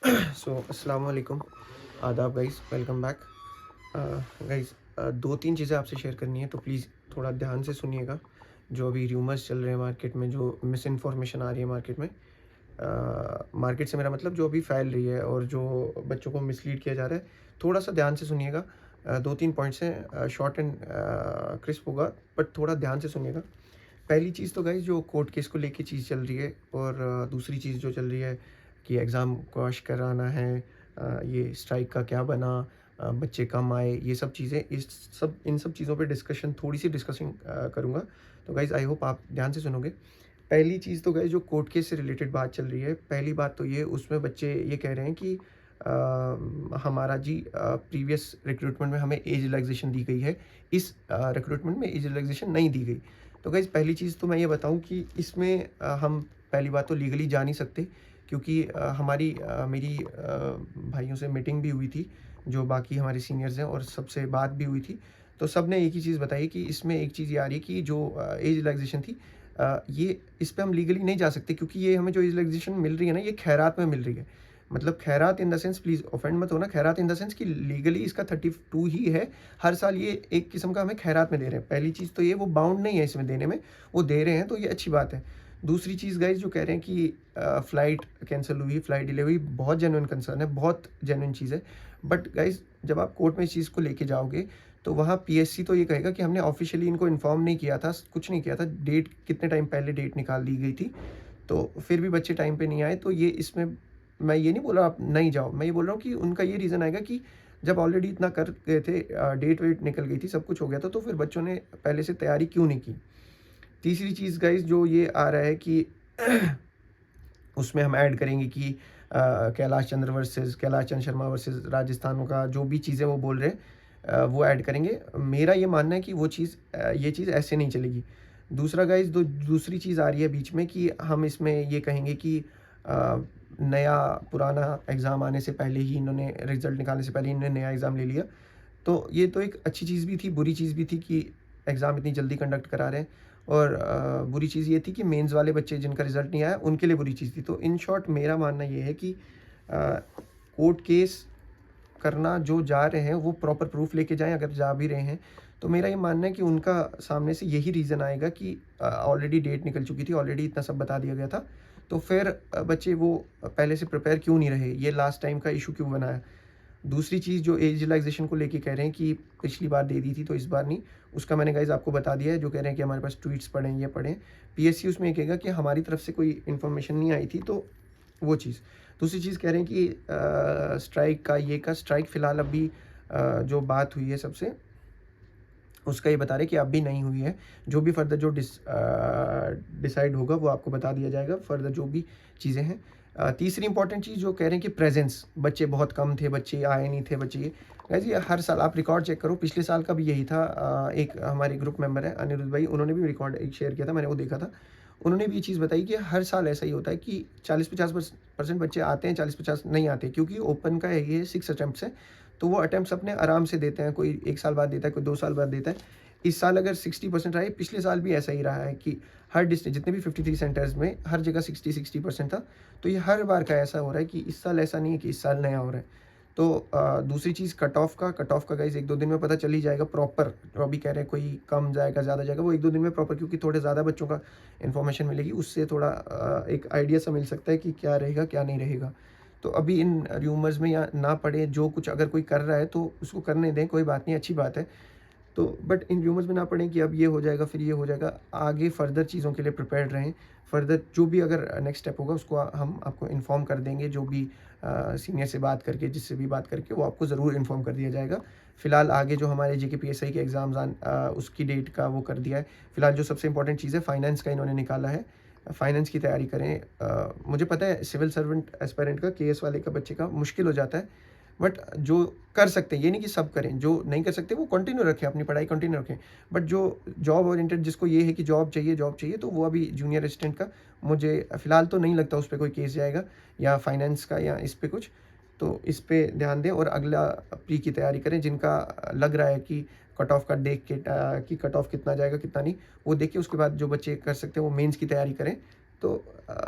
सो अस्सलाम वालेकुम, आदाब गाइस, वेलकम बैक। गाइस, दो तीन चीज़ें आपसे शेयर करनी है, तो प्लीज़ थोड़ा ध्यान से सुनिएगा। जो अभी र्यूमर्स चल रहे हैं मार्केट में, जो मिस इन्फॉर्मेशन आ रही है मार्केट में, मार्केट से मेरा मतलब जो अभी फैल रही है और जो बच्चों को मिसलीड किया जा रहा है, थोड़ा सा ध्यान से सुनिएगा। दो तीन पॉइंट्स हैं, शॉर्ट एंड क्रिस्प होगा, बट थोड़ा ध्यान से सुनिएगा। पहली चीज़ तो गाइस, जो कोर्ट केस को लेके चीज़ चल रही है, और दूसरी चीज़ जो चल रही है कि एग्ज़ाम क्वैश कराना है, ये स्ट्राइक का क्या बना, बच्चे कम आए, ये सब चीज़ें, इन सब चीज़ों पे डिस्कशन, थोड़ी सी डिस्कशन करूँगा। तो गाइस, आई होप आप ध्यान से सुनोगे। पहली चीज़ तो गाइस, जो कोर्ट केस से रिलेटेड बात चल रही है, पहली बात तो ये, उसमें बच्चे ये कह रहे हैं कि हमारा जी प्रीवियस रिक्रूटमेंट में हमें एज रिलैक्सेशन दी गई है, इस रिक्रूटमेंट में एज रिलैक्सेशन नहीं दी गई। तो गाइज़, पहली चीज़ तो मैं ये बताऊँ कि इसमें हम पहली बात तो लीगली जा नहीं सकते, क्योंकि मेरी भाइयों से मीटिंग भी हुई थी, जो बाकी हमारे सीनियर्स हैं, और सबसे बात भी हुई थी। तो सब ने एक ही चीज़ बताई कि इसमें एक चीज़ ये आ रही है कि जो एज रिलैक्सेशन थी, ये इस पे हम लीगली नहीं जा सकते, क्योंकि ये हमें जो एज रिलैक्सेशन मिल रही है ना, ये खैरात में मिल रही है। मतलब खैरात in the sense, please offend मत होना, खैरात इन द सेंस कि लीगली इसका 32 ही है। हर साल ये एक किस्म का हमें खैरात में दे रहे हैं। पहली चीज़ तो ये, वो बाउंड नहीं है इसमें देने में, वो दे रहे हैं, तो ये अच्छी बात है। दूसरी चीज़ गाइज़, जो कह रहे हैं कि फ़्लाइट कैंसल हुई, फ़्लाइट डिले हुई, बहुत जेन्युइन कंसर्न है, बहुत जेन्युइन चीज़ है। बट गाइज़, जब आप कोर्ट में इस चीज़ को लेके जाओगे, तो वहाँ पीएससी तो ये कहेगा कि हमने ऑफ़िशियली इनको इन्फॉर्म नहीं किया था, कुछ नहीं किया था, डेट कितने टाइम पहले डेट निकाल दी गई थी, तो फिर भी बच्चे टाइम पे नहीं आए। तो ये इसमें मैं ये नहीं बोल रहा आप नहीं जाओ, मैं ये बोल रहा हूँ कि उनका ये रीज़न आएगा कि जब ऑलरेडी इतना कर गए थे, डेट वेट निकल गई थी, सब कुछ हो गया था, तो फिर बच्चों ने पहले से तैयारी क्यों नहीं की। तीसरी चीज़ गाइज़, जो ये आ रहा है कि उसमें हम ऐड करेंगे कि कैलाश चंद्र शर्मा वर्सेस राजस्थान का जो भी चीज़ें वो बोल रहे हैं, वो ऐड करेंगे। मेरा ये मानना है कि ये चीज़ ऐसे नहीं चलेगी। दूसरा गाइज़, दूसरी चीज़ आ रही है बीच में कि हम इसमें ये कहेंगे कि अ, नया पुराना एग्ज़ाम आने से पहले ही इन्होंने, रिज़ल्ट निकालने से पहले ही इन्होंने नया एग्ज़ाम ले लिया। तो ये तो एक अच्छी चीज़ भी थी, बुरी चीज़ भी थी कि एग्ज़ाम इतनी जल्दी कंडक्ट करा रहे हैं, और बुरी चीज़ ये थी कि मेंस वाले बच्चे जिनका रिज़ल्ट नहीं आया, उनके लिए बुरी चीज़ थी। तो इन शॉर्ट मेरा मानना ये है कि कोर्ट केस करना जो जा रहे हैं, वो प्रॉपर प्रूफ़ लेके जाएँ, अगर जा भी रहे हैं। तो मेरा ये मानना है कि उनका सामने से यही रीज़न आएगा कि ऑलरेडी डेट निकल चुकी थी, ऑलरेडी इतना सब बता दिया गया था। तो फिर बच्चे वो पहले से प्रिपेयर क्यों नहीं रहे, ये लास्ट टाइम का इश्यू क्यों बनाया। दूसरी चीज़, जो एज रिलैक्सेशन को लेके कह रहे हैं कि पिछली बार दे दी थी तो इस बार नहीं, उसका मैंने गाइज़ आपको बता दिया है। जो कह रहे हैं कि हमारे पास ट्वीट्स पड़े हैं, ये पड़े हैं। पीएससी उसमें ये कहेगा कि हमारी तरफ से कोई इन्फॉर्मेशन नहीं आई थी, तो वो चीज़। दूसरी चीज़ कह रहे हैं कि स्ट्राइक फ़िलहाल अभी जो बात हुई है सबसे, उसका ये बता रहे हैं कि अभी नहीं हुई है। जो भी फर्दर जो डिसाइड होगा, वो आपको बता दिया जाएगा, फर्दर जो भी चीज़ें हैं। तीसरी इंपॉर्टेंट चीज़ जो कह रहे हैं कि प्रेज़ेंस, बच्चे बहुत कम थे, बच्चे आए नहीं थे, बच्चे ये गाइज़, ये हर साल आप रिकॉर्ड चेक करो, पिछले साल का भी यही था। एक हमारे ग्रुप मेंबर हैं अनिरुद्ध भाई, उन्होंने भी रिकॉर्ड एक शेयर किया था, मैंने वो देखा था। उन्होंने भी ये चीज़ बताई कि हर साल ऐसा ही होता है कि 40-50% बच्चे आते हैं, 40-50 नहीं आते, क्योंकि ओपन का है, ये 6 अटेम्प्ट्स है। तो वो अटेम्प्ट्स अपने आराम से देते हैं, कोई 1 साल बाद देता है, कोई 2 साल बाद देता है। इस साल अगर 60% रहा है, पिछले साल भी ऐसा ही रहा है कि हर डिस्ट्रिक्ट, जितने भी 53 सेंटर्स में, हर जगह 60% था। तो ये हर बार का ऐसा हो रहा है कि इस साल ऐसा नहीं है कि इस साल नया हो रहा है। तो दूसरी चीज़, कट ऑफ का गाइज़ 1-2 दिन में पता चल ही जाएगा प्रॉपर। जो अभी कह रहे हैं कोई कम जाएगा, ज़्यादा जाएगा, वो 1-2 दिन में प्रॉपर, क्योंकि थोड़े ज़्यादा बच्चों का इन्फॉर्मेशन मिलेगी, उससे थोड़ा एक आइडिया सा मिल सकता है कि क्या रहेगा, क्या नहीं रहेगा। तो अभी इन र्यूमर्स में या ना पड़े, जो कुछ अगर कोई कर रहा है तो उसको करने दें, कोई बात नहीं, अच्छी बात है। तो बट इन र्यूमर्स में ना पड़ें कि अब ये हो जाएगा, फिर ये हो जाएगा। आगे फर्दर चीज़ों के लिए प्रिपेयर्ड रहें। फर्दर जो भी अगर नेक्स्ट स्टेप होगा, उसको हम आपको इन्फॉर्म कर देंगे, जो भी सीनियर से बात करके, जिससे भी बात करके, वो आपको ज़रूर इन्फॉर्म कर दिया जाएगा। फिलहाल आगे जो हमारे जेके पीएसआई के एग्ज़ाम्स उसकी डेट का वो कर दिया है। फिलहाल जो सबसे इंपॉर्टेंट चीज़ है, फाइनेंस का इन्होंने निकाला है। फाइनेंस की तैयारी करें। मुझे पता है सिविल सर्वेंट एस्पायरेंट का, केएस वाले का बच्चे का मुश्किल हो जाता है, बट जो कर सकते हैं, ये नहीं कि सब करें, जो नहीं कर सकते वो कंटिन्यू रखें, अपनी पढ़ाई कंटिन्यू रखें। बट जो जॉब ओरिएंटेड, जिसको ये है कि जॉब चाहिए, तो वो अभी जूनियर असिस्टेंट का, मुझे फ़िलहाल तो नहीं लगता उस पे कोई केस जाएगा, या फाइनेंस का, या इस पे कुछ। तो इस पे ध्यान दें, और अगला प्री की तैयारी करें, जिनका लग रहा है कि कट ऑफ का देख के कि कट ऑफ कितना जाएगा, कितना नहीं, वो देख के उसके बाद जो बच्चे कर सकते हैं, वो मेंस की तैयारी करें। तो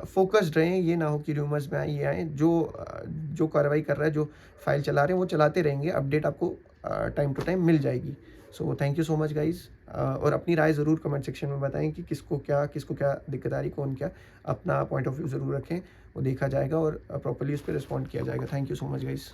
फोकस्ड रहें, ये ना हो कि र्यूमर्स में आए ये आए। जो कार्रवाई कर रहा है, जो फाइल चला रहे हैं वो चलाते रहेंगे, अपडेट आपको टाइम टू टाइम मिल जाएगी। So thank you so much guys, और अपनी राय ज़रूर कमेंट सेक्शन में बताएं कि किसको क्या दिक्कत आ रही, कौन क्या। अपना पॉइंट ऑफ व्यू ज़रूर रखें, वो देखा जाएगा और प्रॉपर्ली उस पर रिस्पॉन्ड किया जाएगा। Thank you so much guys.